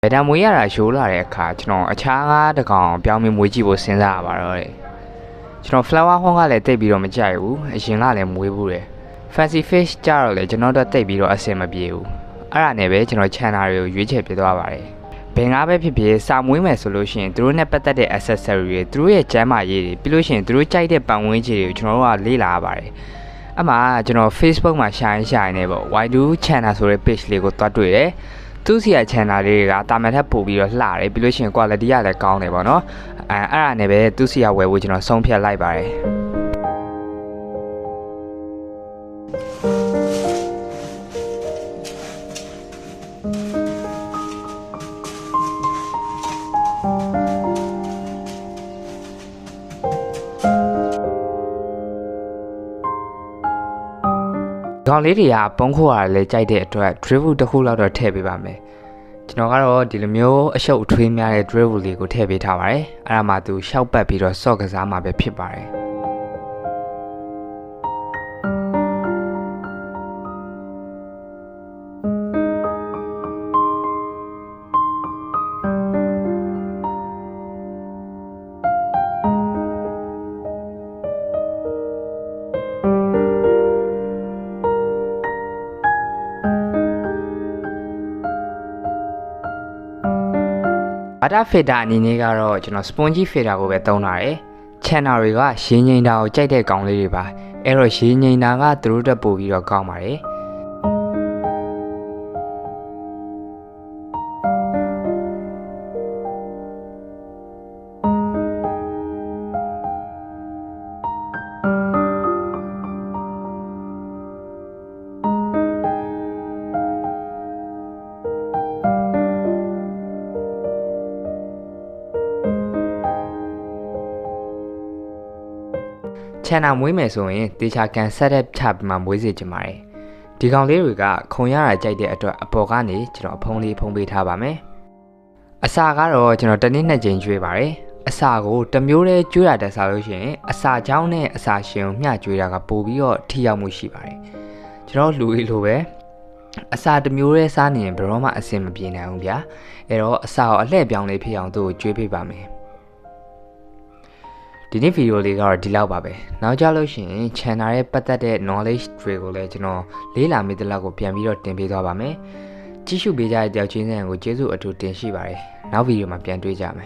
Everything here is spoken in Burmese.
ဘယ်တံမွေးရတာရှိုးလာတဲ့အခါကျွန်တော်အခြားငါးတစ်ကောင်ပြောင်းပြီးမွေးကြည့်ဖို့စဉ်းစားရပါတော့တယ်ကျွန်တော် flower home ကလည်းတိတ်ပြီးတော့မကြိုက်ဘူးအရင်ကလည်းမွေးဘူးတယ် fancy fish ကြတော့လေကျွန်တော်တို့တိတ်ပြီးတော့အဆင်မပြေဘူးအဲ့ဒါနဲ့ပဲကျွန်တော် channel တွေကိုရွေးချယ်ပြသွားပါတယ်ဘယ်ငါပဲဖြစ်ဖြစ်စာမွေးမယ်ဆိုလို့ရှိရင်သူတို့နဲ့ပတ်သက်တဲ့ accessory တွေသူတို့ရဲ့ကျန်းမာရေးတွေပြီးလို့ရှိရင်သူတို့ကြိုက်တဲ့ပတ်ဝန်းကျင်တွေကိုကျွန်တော်တို့ကလေ့လာရပါတယ်အမှကျွန်တော် Facebook မှာရှာရင်နေပေါ့ Y2 channel ဆိုတဲ့ page လေးကိုတွားတွေ့တယ်သူစီရ channel လေးတွေကတာမန်ထက်ပို့ပြီးတော့လှတယ်ပြီးလို့ရှိရင် quality ကလည်းကောင်းတယ်ပေါ့နော်အဲ့ဒါနဲ့ပဲသူစီရဝယ်ဖို့ကျွန်တော်ဆုံးဖြတ်လိုက်ပါတယ်ကောင်လေးတွေကပုံခိုးရတယ်လဲကြိုက်တဲ့အတွက် dribble တစ်ခုလောက်တော့ထည့်ပေးပါမယ်ကျွန်တော်ကတော့ဒီလိုမျိုးအရှုပ်အထွေးများတဲ့ dribble လေးကိုထည့်ပေးထားပါတယ်အဲ့ဒါမှသူရှောက်ပတ်ပြီးတော့ sock ကစားမှာပဲဖြစ်ပါတယ်ဘာတာဖီတာအနေနဲ့ကတော့ကျွန်တော် spongy feeder ကိုပဲသုံးတာတယ် channel တွေကရေငိန်တာကိုကြိုက်တဲ့ကောင်လေးတွေပါအဲ့တော့ရေငိန်တာကသူတို့တက်ပို့ပြီးတော့ကောင်းပါတယ်channel မွေးမယ်ဆိုရင်တေချာကန် setup ချပြီးမှမွေးစေချင်ပါတယ်ဒီကောင်လေးတွေကခုံရတာကြိုက်တဲ့အတွက်အပေါ်ကနေကျွန်တော်အဖုံးလေးဖုံးပေးထားပါမယ်အစာကတော့ကျွန်တော်တစ်နေ့နှစ်ကြိမ်ကျွေးပါတယ်အစာကိုတစ်မျိုးတည်းကျွေးရတဲ့စားလို့ရှိရင်အစာချောင်းနဲ့အစာရှင်ကိုမျှကျွေးတာကပိုပြီးတော့ထိရောက်မှုရှိပါတယ်ကျွန်တော်လူကြီးလိုပဲအစာတစ်မျိုးတည်းစားနေရင်ဘယ်တော့မှအဆင်မပြေနိုင်ဘူးဗျာအဲ့တော့အစာကိုအလှည့်ပြောင်းလေးဖြစ်အောင်သူ့ကိုကျွေးပေးပါမယ်ဒီနေ့ဗီဒီယိုလေးကတော့ဒီလောက်ပါပဲနောက်ကြလို့ရှိရင် channel ရဲ့ပတ်သက်တဲ့ knowledge တွေကိုလည်းကျွန်တော်လေးလာမိတဲ့လောက်ကိုပြန်ပြီးတော့တင်ပေးသွားပါမယ်ကြည့်ရှုပေးကြတဲ့ကြောက်ချင်းစံကိုကျေးဇူးအထူးတင်ရှိပါတယ်နောက်ဗီဒီယိုမှာပြန်တွေ့ကြမယ်